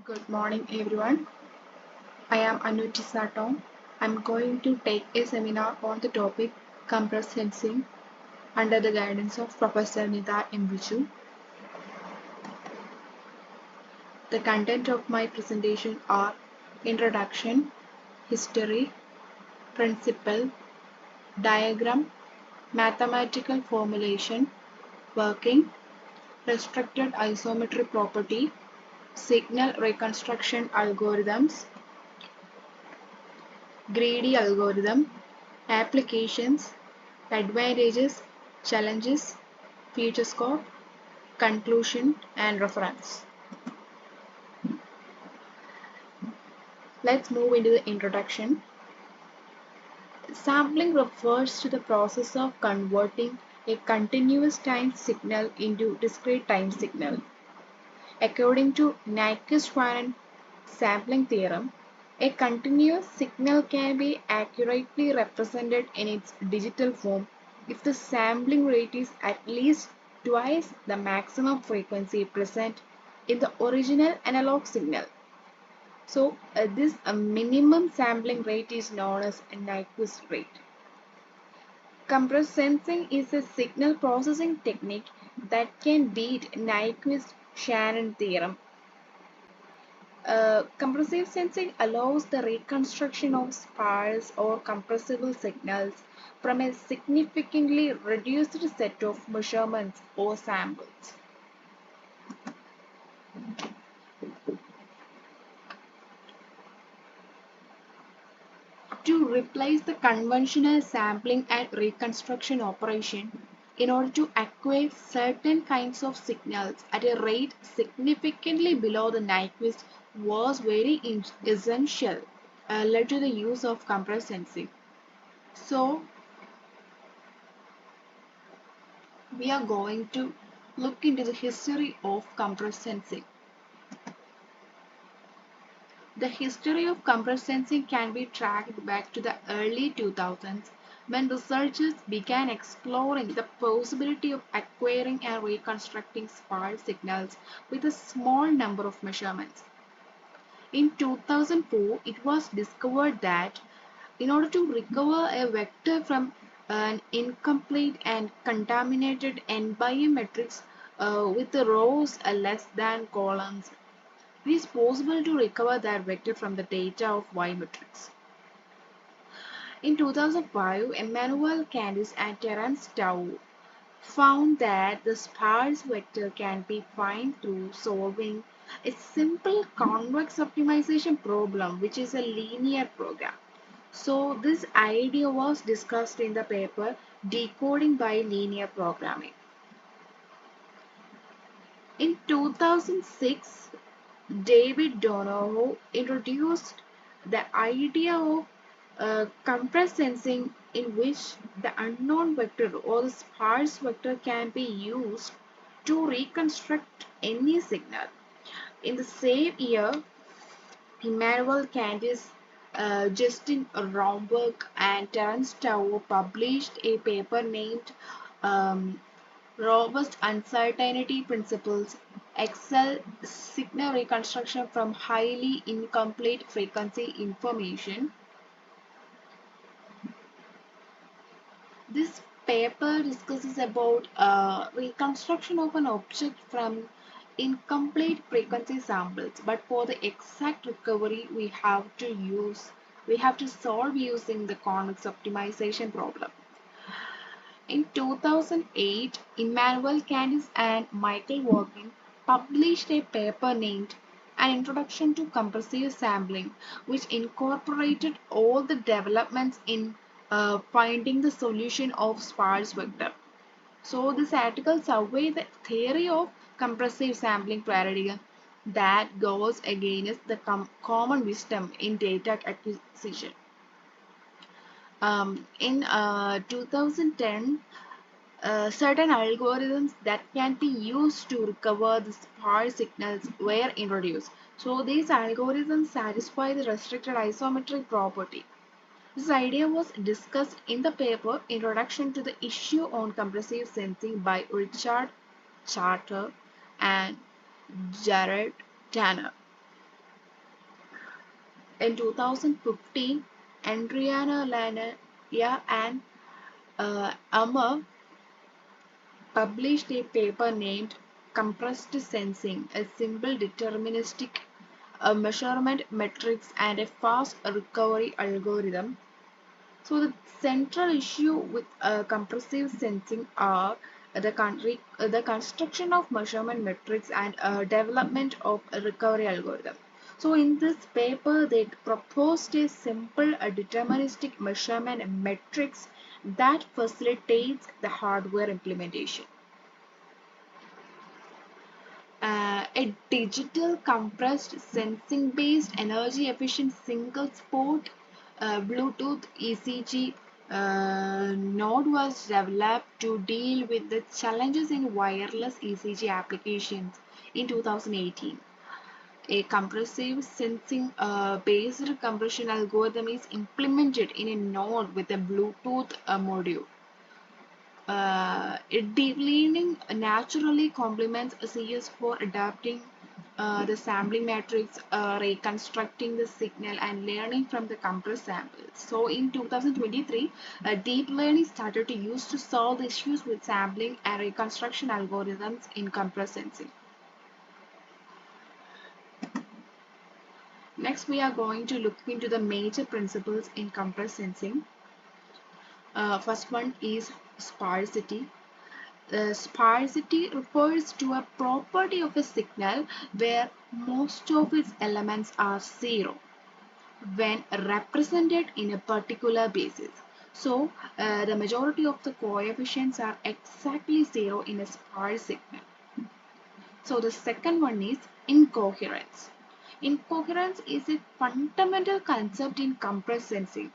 Good morning, everyone. I am Anuti Satom. I'm going to take a seminar on the topic compressed sensing under the guidance of Professor Nida Mbiju. The content of my presentation are introduction, history, principle, diagram, mathematical formulation, working, restricted isometry property, signal reconstruction algorithms, greedy algorithm, applications, advantages, challenges, future scope, conclusion, and reference. Let's move into the introduction. Sampling refers to the process of converting a continuous time signal into discrete time signal. According to Nyquist-Shannon sampling theorem, a continuous signal can be accurately represented in its digital form if the sampling rate is at least twice the maximum frequency present in the original analog signal. So, this minimum sampling rate is known as a Nyquist rate. Compressed sensing is a signal processing technique that can beat Nyquist-Shannon theorem. Compressive sensing allows the reconstruction of sparse or compressible signals from a significantly reduced set of measurements or samples. To replace the conventional sampling and reconstruction operation, in order to acquire certain kinds of signals at a rate significantly below the Nyquist was very essential, led to the use of compressed sensing. So, we are going to look into the history of compressed sensing. The history of compressed sensing can be tracked back to the early 2000s when researchers began exploring the possibility of acquiring and reconstructing sparse signals with a small number of measurements. In 2004, it was discovered that in order to recover a vector from an incomplete and contaminated n-by-m matrix with the rows less than columns, it is possible to recover that vector from the data of Y matrix. In 2005, Emmanuel Candice and Terence Tao found that the sparse vector can be found through solving a simple convex optimization problem, which is a linear program. So this idea was discussed in the paper Decoding by Linear Programming. In 2006, David Donohue introduced the idea of compressed sensing in which the unknown vector or the sparse vector can be used to reconstruct any signal. In the same year, Immanuel Candice, Justin Romberg, and Terence Tao published a paper named um, Robust Uncertainty Principles Excel Signal Reconstruction from Highly Incomplete Frequency Information. This paper discusses about reconstruction of an object from incomplete frequency samples, but for the exact recovery we have to solve using the convex optimization problem. In 2008, Immanuel Candice and Michael Workin published a paper named An Introduction to Compressive Sampling, which incorporated all the developments in finding the solution of sparse vector. So this article surveys the theory of compressive sampling paradigm that goes against the common wisdom in data acquisition. In 2010, certain algorithms that can be used to recover the sparse signals were introduced. So these algorithms satisfy the restricted isometry property. This idea was discussed in the paper Introduction to the Issue on Compressive Sensing by Richard Charter and Jared Tanner. In 2015, Adriana Lanaya and Amar published a paper named Compressed Sensing, a simple deterministic measurement matrix and a fast recovery algorithm. So the central issue with compressive sensing are the construction of measurement metrics and development of a recovery algorithm. So in this paper, they proposed a simple deterministic measurement matrix that facilitates the hardware implementation. A digital compressed sensing based energy efficient single port Bluetooth ECG node was developed to deal with the challenges in wireless ECG applications in 2018. A compressive sensing based compression algorithm is implemented in a node with a Bluetooth module. Deep learning naturally complements CS for adapting the sampling matrix, reconstructing the signal, and learning from the compressed samples. So in 2023, deep learning started to use to solve the issues with sampling and reconstruction algorithms in compressed sensing. Next, we are going to look into the major principles in compressed sensing. First one is sparsity. Sparsity refers to a property of a signal where most of its elements are zero when represented in a particular basis. So, the majority of the coefficients are exactly zero in a sparse signal. So, the second one is incoherence. Incoherence is a fundamental concept in compressed sensing.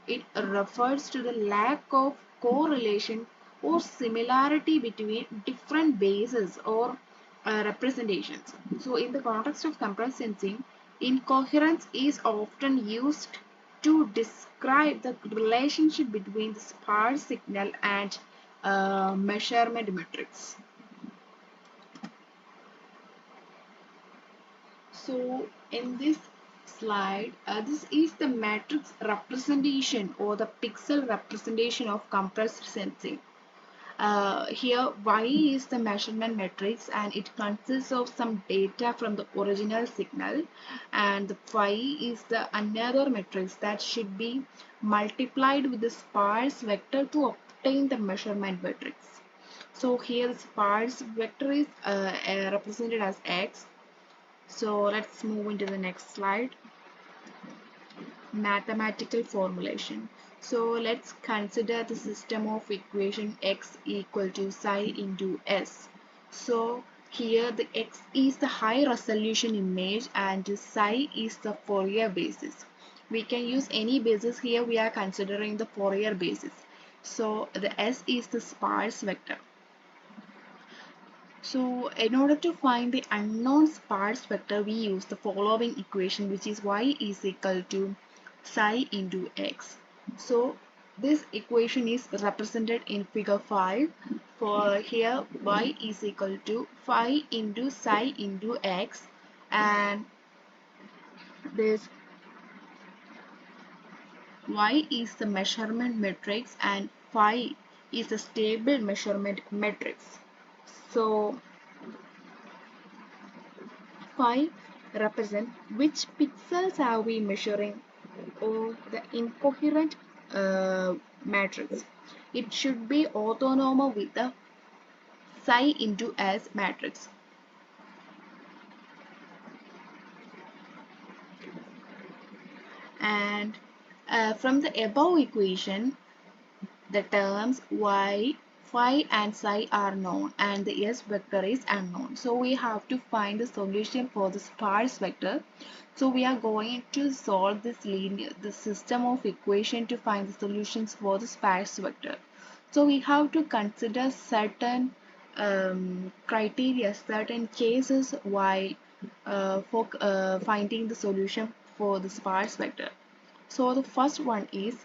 It refers to the lack of correlation or similarity between different bases or representations. So, in the context of compressed sensing, incoherence is often used to describe the relationship between the sparse signal and measurement metrics. So in this slide, this is the matrix representation or the pixel representation of compressed sensing. Here Y is the measurement matrix and it consists of some data from the original signal, and the phi is the another matrix that should be multiplied with the sparse vector to obtain the measurement matrix. So here the sparse vector is represented as X. So let's move into the next slide. Mathematical formulation. So let's consider the system of equation x equal to psi into s. So here the x is the high resolution image and psi is the Fourier basis. We can use any basis. Here we are considering the Fourier basis. So the s is the sparse vector. So in order to find the unknown sparse vector, we use the following equation, which is y is equal to psi into x. So this equation is represented in figure 5. For here y is equal to phi into psi into x, and this y is the measurement matrix and phi is the stable measurement matrix. So phi represent which pixels are we measuring, or the incoherent matrix. It should be orthonormal with the psi into s matrix. And from the above equation, the terms y, phi and psi are known and the s vector is unknown. So we have to find the solution for the sparse vector. So we are going to solve the system of equation to find the solutions for the sparse vector. So we have to consider certain criteria, certain cases while for finding the solution for the sparse vector. So the first one is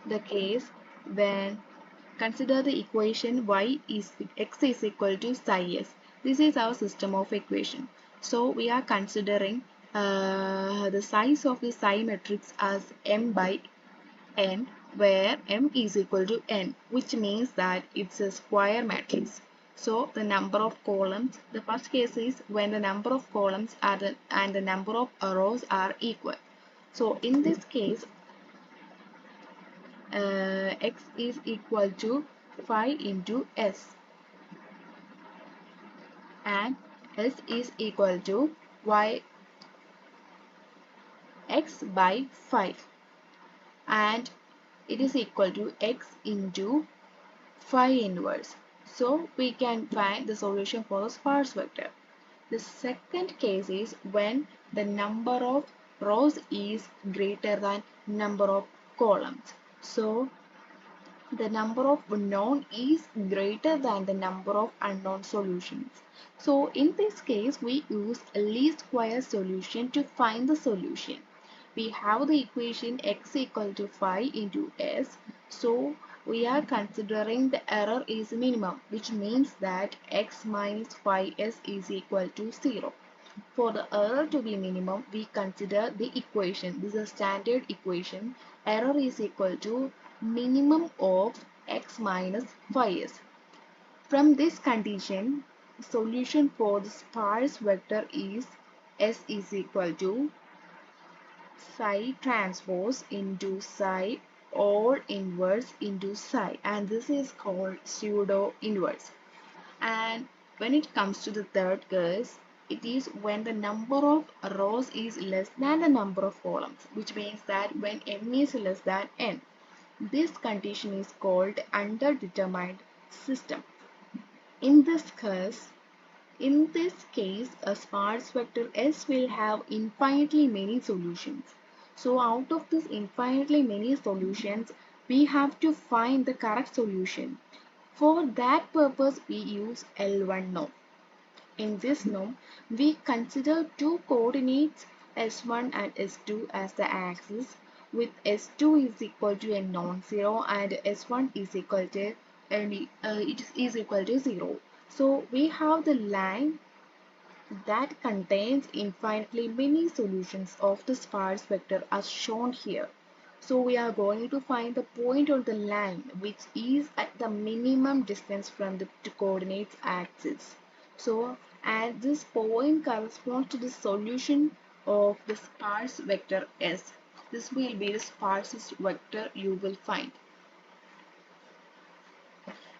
the case when consider the equation y is x is equal to psi s. This is our system of equation. So we are considering the size of the psi matrix as m by n, where m is equal to n, which means that it's a square matrix. So the number of columns, the first case is when the number of columns and the number of rows are equal. So in this case, x is equal to 5 into s, and s is equal to y x by 5, and it is equal to x into 5 inverse. So we can find the solution for the sparse vector. The second case is when the number of rows is greater than number of columns. So the number of known is greater than the number of unknown solutions. So in this case, we use a least square solution to find the solution. We have the equation x equal to 5 into s. So we are considering the error is minimum, which means that x minus 5s is equal to 0. For the error to be minimum, we consider the equation. This is a standard equation. Error is equal to minimum of x minus 5s. From this condition, solution for the sparse vector is s is equal to psi transpose into psi or inverse into psi, and this is called pseudo inverse. And when it comes to the third case, it is when the number of rows is less than the number of columns, which means that when m is less than n. This condition is called underdetermined system. In this case, a sparse vector S will have infinitely many solutions. So out of this infinitely many solutions, we have to find the correct solution. For that purpose, we use L1 norm. In this norm, we consider two coordinates S1 and S2 as the axis, with S2 is equal to a non-zero and S1 is equal to it is equal to 0. So we have the line that contains infinitely many solutions of the sparse vector as shown here. So we are going to find the point on the line which is at the minimum distance from the coordinates axis. So, and this point corresponds to the solution of the sparse vector S. This will be the sparsest vector you will find.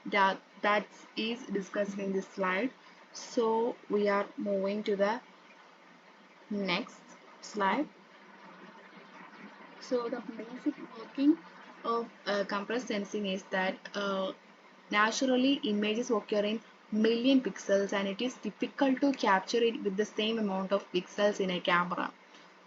That is discussed in this slide. So we are moving to the next slide. So the basic working of compressed sensing is that naturally images occur in million pixels, and it is difficult to capture it with the same amount of pixels in a camera.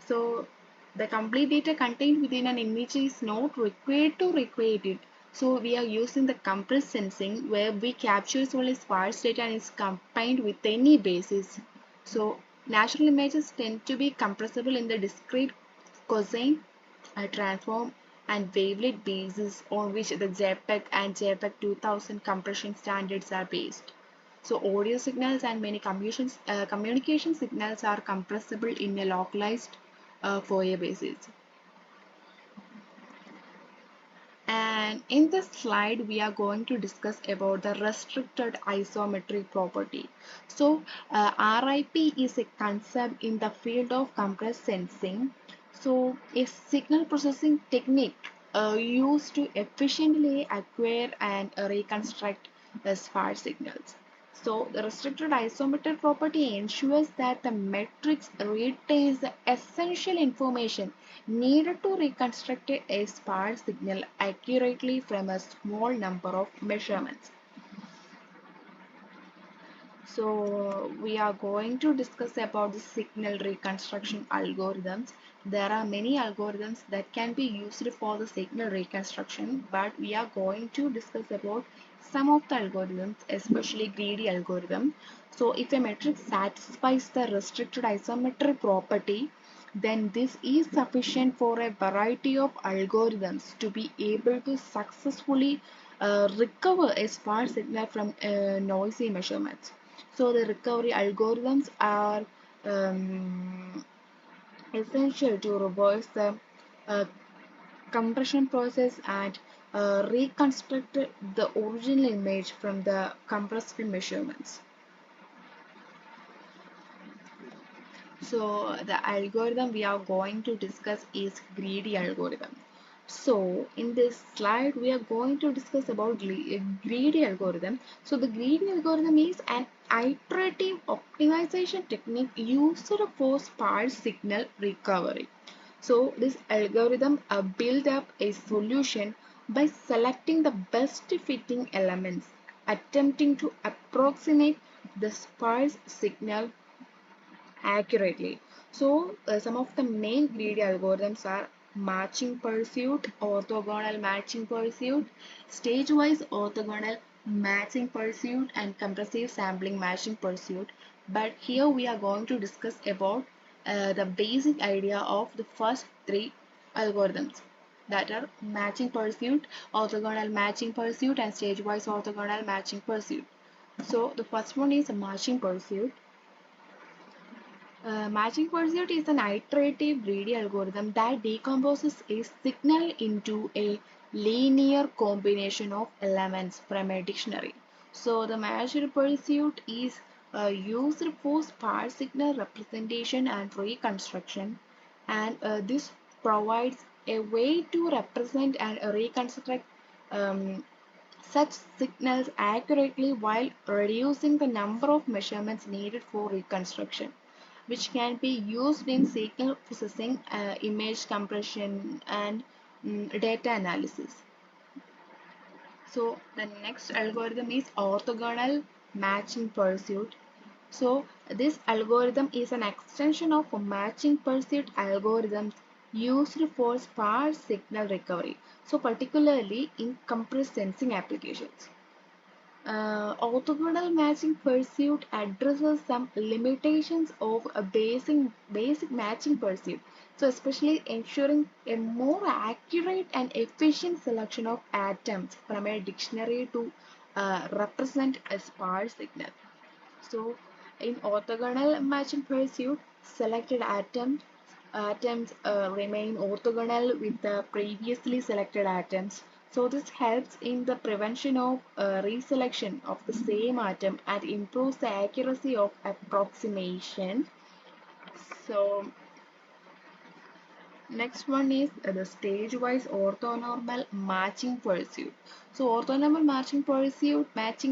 So the complete data contained within an image is not required to recreate it. So we are using the compressed sensing where we capture only sparse data and is combined with any basis. So natural images tend to be compressible in the discrete cosine, transform and wavelet basis on which the JPEG and JPEG 2000 compression standards are based. So audio signals and many communication signals are compressible in a localized Fourier basis. And in this slide, we are going to discuss about the restricted isometric property. So RIP is a concept in the field of compressed sensing. So a signal processing technique used to efficiently acquire and reconstruct sparse signals. So the restricted isometric property ensures that the matrix retains the essential information needed to reconstruct a sparse signal accurately from a small number of measurements. So we are going to discuss about the signal reconstruction algorithms. There are many algorithms that can be used for the signal reconstruction, but we are going to discuss about some of the algorithms, especially greedy algorithm. So if a matrix satisfies the restricted isometric property, then this is sufficient for a variety of algorithms to be able to successfully recover a sparse signal from noisy measurements. So the recovery algorithms are essential to reverse the uh, compression process and reconstruct the original image from the compressed measurements. So the algorithm we are going to discuss is greedy algorithm. So in this slide we are going to discuss about greedy algorithm. So the greedy algorithm is an iterative optimization technique used for sparse signal recovery. So this algorithm build up a solution by selecting the best fitting elements, attempting to approximate the sparse signal accurately. So, some of the main greedy algorithms are matching pursuit, orthogonal matching pursuit, stage-wise orthogonal matching pursuit, and compressive sampling matching pursuit. But here we are going to discuss about the basic idea of the first three algorithms, that are matching pursuit, orthogonal matching pursuit, and stage-wise orthogonal matching pursuit. So the first one is matching pursuit. Matching pursuit is an iterative greedy algorithm that decomposes a signal into a linear combination of elements from a dictionary. So the matching pursuit is used for sparse signal representation and reconstruction, and this provides a way to represent and reconstruct um, such signals accurately while reducing the number of measurements needed for reconstruction, which can be used in signal processing, image compression, and data analysis. So the next algorithm is orthogonal matching pursuit. So this algorithm is an extension of matching pursuit algorithms used for sparse signal recovery. So particularly in compressed sensing applications. Orthogonal matching pursuit addresses some limitations of a basic matching pursuit. So especially ensuring a more accurate and efficient selection of atoms from a dictionary to represent a sparse signal. So in orthogonal matching pursuit, selected atoms remain orthogonal with the previously selected atoms. So this helps in the prevention of reselection of the same atom and improves the accuracy of approximation. So next one is the stage-wise orthonormal matching pursuit. So orthonormal matching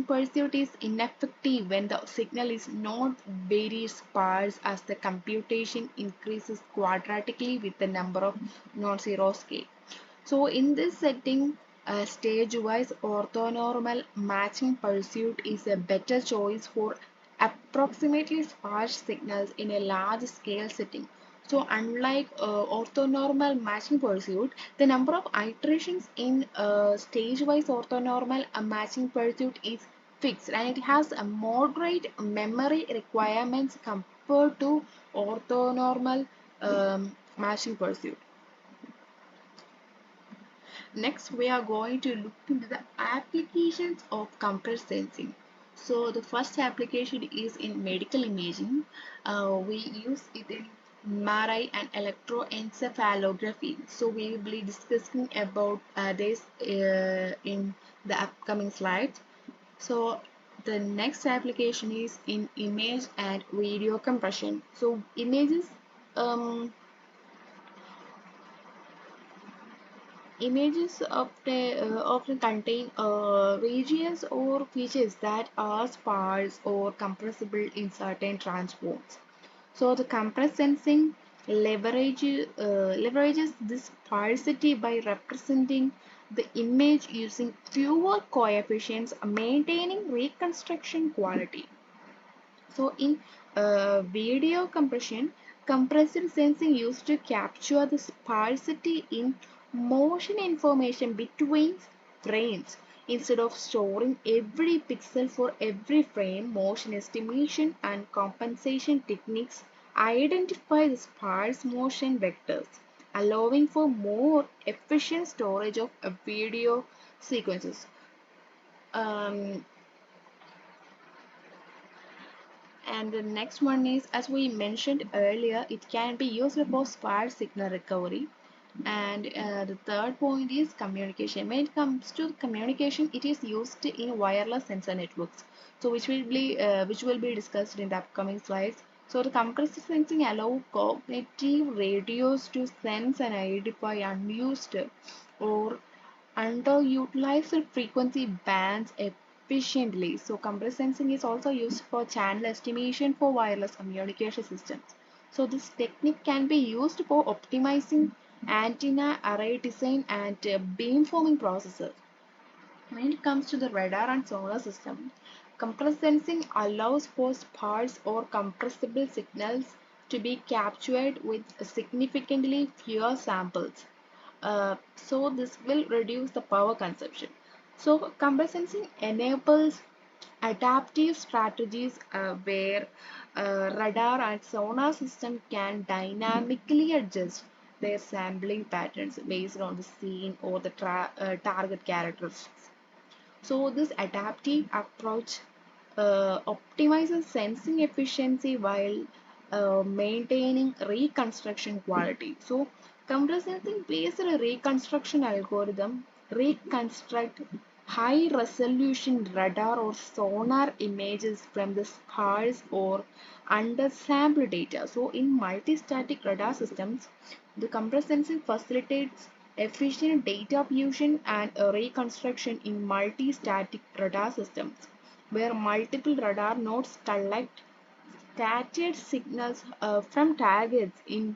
pursuit is ineffective when the signal is not very sparse as the computation increases quadratically with the number of non-zero scale. So in this setting, stage-wise orthonormal matching pursuit is a better choice for approximately sparse signals in a large-scale setting. So unlike orthonormal matching pursuit, the number of iterations in stage-wise orthonormal matching pursuit is fixed and it has a moderate memory requirements compared to orthonormal matching pursuit. Next, we are going to look into the applications of compressed sensing. So the first application is in medical imaging. We use it in MRI and electroencephalography. So we will be discussing about this in the upcoming slides. So the next application is in image and video compression. So images often contain regions or features that are sparse or compressible in certain transforms. So the compressed sensing leverages this sparsity by representing the image using fewer coefficients, maintaining reconstruction quality. So in video compression, compressed sensing used to capture the sparsity in motion information between frames. Instead of storing every pixel for every frame, motion estimation and compensation techniques identify the sparse motion vectors, allowing for more efficient storage of video sequences. Um, And the next one is, as we mentioned earlier, it can be used for sparse signal recovery. And the third point is communication. When it comes to communication, it is used in wireless sensor networks. So which will be discussed in the upcoming slides. So the compressive sensing allow cognitive radios to sense and identify unused or underutilized frequency bands efficiently. So compressed sensing is also used for channel estimation for wireless communication systems. So this technique can be used for optimizing antenna array design and beamforming processes. When it comes to the radar and sonar system, compressed sensing allows for sparse or compressible signals to be captured with significantly fewer samples. So this will reduce the power consumption. So compressed sensing enables adaptive strategies where radar and sonar system can dynamically adjust their sampling patterns based on the scene or the target characteristics. So this adaptive approach optimizes sensing efficiency while maintaining reconstruction quality. So compressed sensing based reconstruction algorithm reconstruct high resolution radar or sonar images from the sparse or undersampled data. So in multi-static radar systems, the compressed sensing facilitates efficient data fusion and reconstruction in multi-static radar systems, where multiple radar nodes collect scattered signals from targets in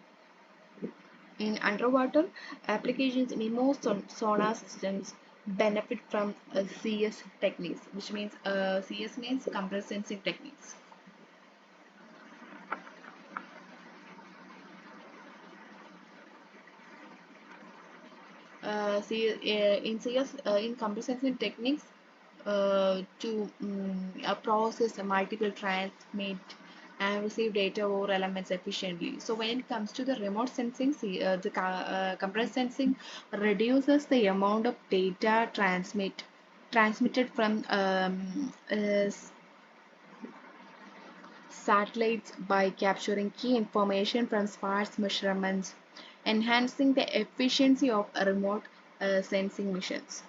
underwater applications. Sonar systems benefit from CS techniques, which means CS means compressed sensing techniques. In CS, in compressed sensing techniques, to process multiple transmit and receive data or elements efficiently. So when it comes to the remote sensing, the compressed sensing reduces the amount of data transmitted from satellites by capturing key information from sparse measurements, enhancing the efficiency of remote sensing missions.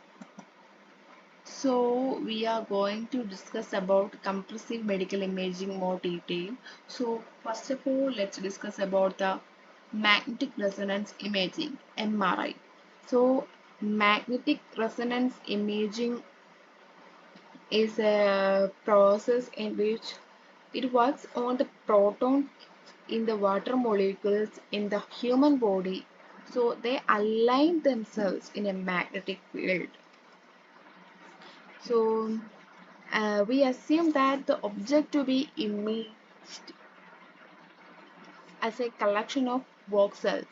So we are going to discuss about compressive medical imaging more detail. So first of all, let's discuss about the magnetic resonance imaging, MRI. So magnetic resonance imaging is a process in which it works on the protons in the water molecules in the human body. So they align themselves in a magnetic field. So we assume that the object to be imaged as a collection of voxels.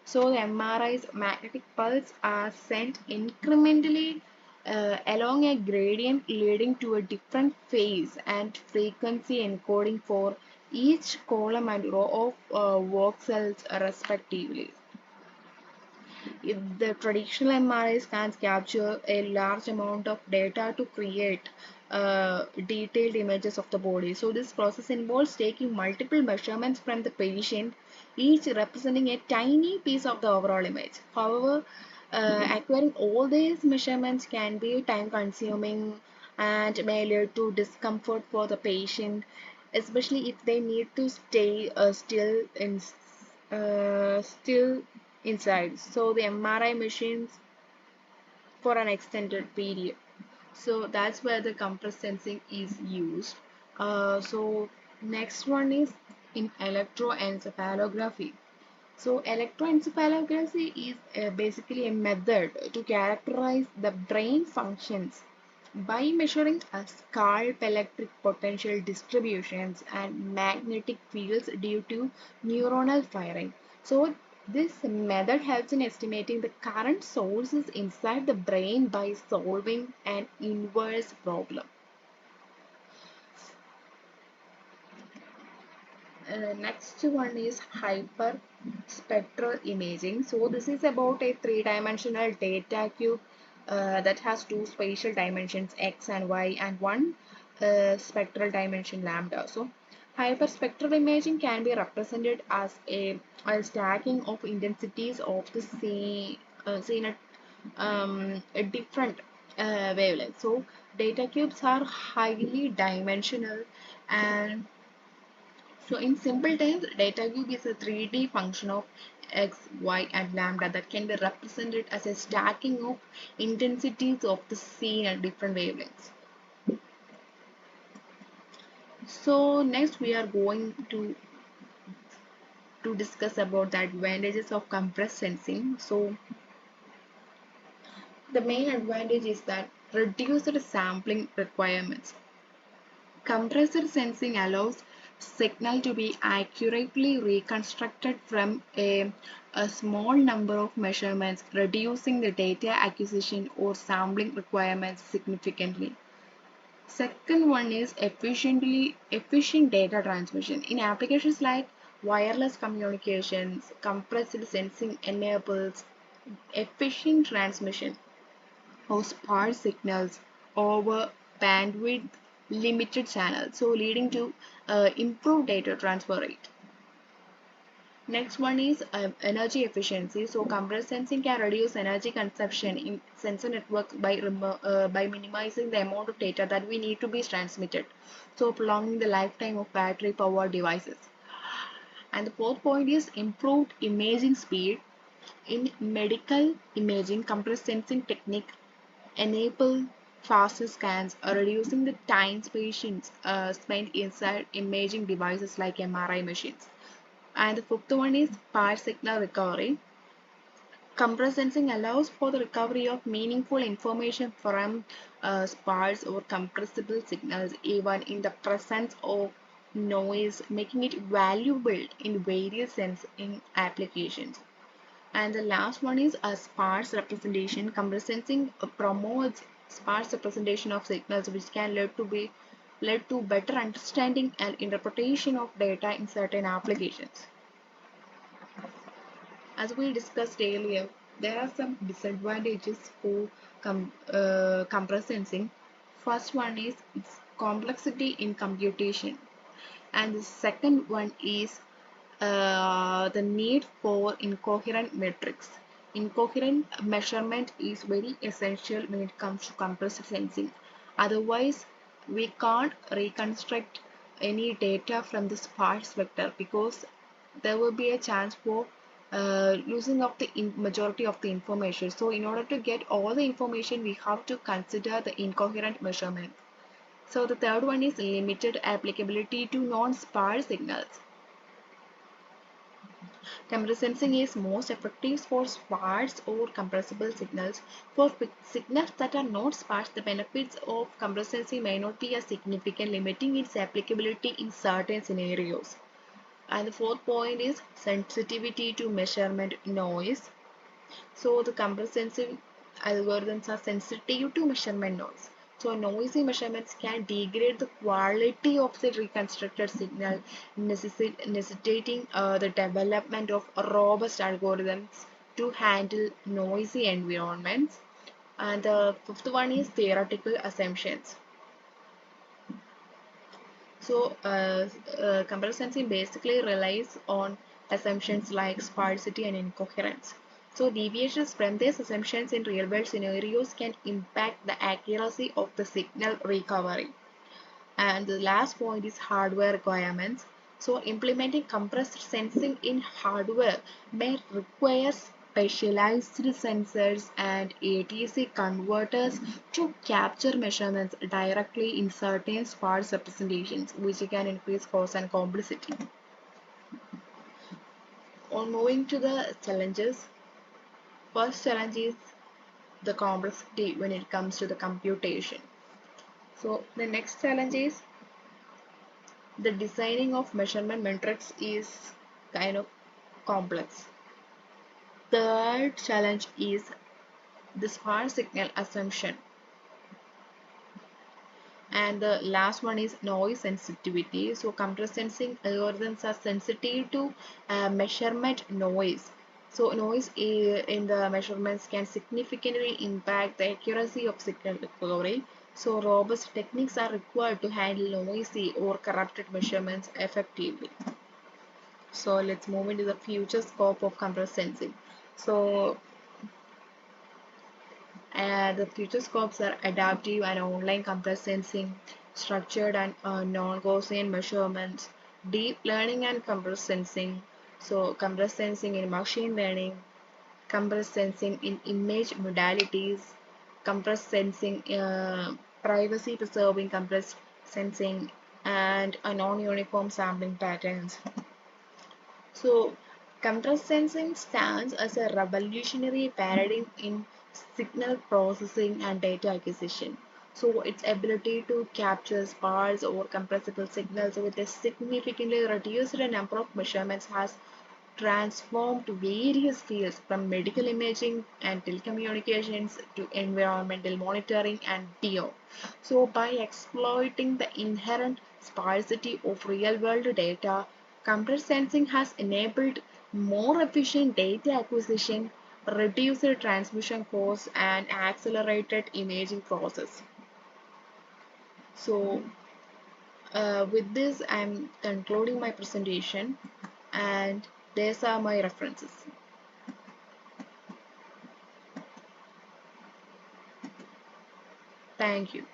So the MRI's magnetic pulse are sent incrementally along a gradient leading to a different phase and frequency encoding for each column and row of voxels respectively. If the traditional MRI scans capture a large amount of data to create detailed images of the body. So this process involves taking multiple measurements from the patient, each representing a tiny piece of the overall image. However, acquiring all these measurements can be time consuming and may lead to discomfort for the patient, especially if they need to stay still inside. So the MRI machines for an extended period. So that's where the compressed sensing is used. So next one is in electroencephalography. So electroencephalography is basically a method to characterize the brain functions by measuring a scalp electric potential distributions and magnetic fields due to neuronal firing. So this method helps in estimating the current sources inside the brain by solving an inverse problem. Next one is hyperspectral imaging. So this is about a three-dimensional data cube that has two spatial dimensions x and y and one spectral dimension lambda. So Hyperspectral imaging can be represented as a stacking of intensities of the seen at a different wavelength. So data cubes are highly dimensional, and so in simple terms, data cube is a 3D function of x, y, and lambda that can be represented as a stacking of intensities of the scene at different wavelengths. So next we are going to discuss about the advantages of compressed sensing. So the main advantage is that reduced sampling requirements. Compressed sensing allows signal to be accurately reconstructed from a small number of measurements, reducing the data acquisition or sampling requirements significantly. Second one is efficient data transmission. In applications like wireless communications, compressed sensing enables efficient transmission of sparse signals over bandwidth limited channels, so leading to improved data transfer rate. Next one is energy efficiency. So compressed sensing can reduce energy consumption in sensor networks by minimizing the amount of data that we need to be transmitted, so prolonging the lifetime of battery powered devices. And the fourth point is improved imaging speed. In medical imaging, compressed sensing technique enable faster scans, reducing the time patients spend inside imaging devices like MRI machines. And the fifth one is power signal recovery. Compressed sensing allows for the recovery of meaningful information from sparse or compressible signals even in the presence of noise, making it valuable in various sensing applications. And the last one is a sparse representation. Compressed sensing promotes sparse representation of signals, which can lead to better understanding and interpretation of data in certain applications. As we discussed earlier, there are some disadvantages for compressed sensing. First one is its complexity in computation, and the second one is the need for incoherent metrics. Incoherent measurement is very essential when it comes to compressed sensing. Otherwise, we can't reconstruct any data from the sparse vector because there will be a chance for losing of the majority of the information. So in order to get all the information, we have to consider the incoherent measurement. So the third one is limited applicability to non-sparse signals. Compressed sensing is most effective for sparse or compressible signals. For signals that are not sparse, the benefits of compressed sensing may not be as significant, limiting its applicability in certain scenarios. And the fourth point is sensitivity to measurement noise. So the compressed sensing algorithms are sensitive to measurement noise. So noisy measurements can degrade the quality of the reconstructed signal, necessitating the development of robust algorithms to handle noisy environments. And the fifth one is theoretical assumptions. So compressed sensing basically relies on assumptions like sparsity and incoherence. So deviations from these assumptions in real-world scenarios can impact the accuracy of the signal recovery. And the last point is hardware requirements. So implementing compressed sensing in hardware may require specialized sensors and ATC converters to capture measurements directly in certain sparse representations, which can increase cost and complexity. On moving to the challenges, first challenge is the complexity when it comes to the computation. So the next challenge is the designing of measurement metrics is kind of complex. Third challenge is the sparse signal assumption. And the last one is noise sensitivity. So compressed sensing algorithms are sensitive to measurement noise. So noise in the measurements can significantly impact the accuracy of signal recovery. So robust techniques are required to handle noisy or corrupted measurements effectively. So let's move into the future scope of compressed sensing. So the future scopes are adaptive and online compressed sensing, structured and non-Gaussian measurements, deep learning and compressed sensing. So compressed sensing in machine learning, compressed sensing in image modalities, compressed sensing, privacy preserving compressed sensing, and a non-uniform sampling patterns. So, compressed sensing stands as a revolutionary paradigm in signal processing and data acquisition. So, its ability to capture sparse or compressible signals with a significantly reduced number of measurements has transformed various fields from medical imaging and telecommunications to environmental monitoring and beyond. So, by exploiting the inherent sparsity of real world data, computer sensing has enabled more efficient data acquisition, reduced transmission costs, and accelerated imaging process. So, with this, I'm concluding my presentation, and these are my references. Thank you.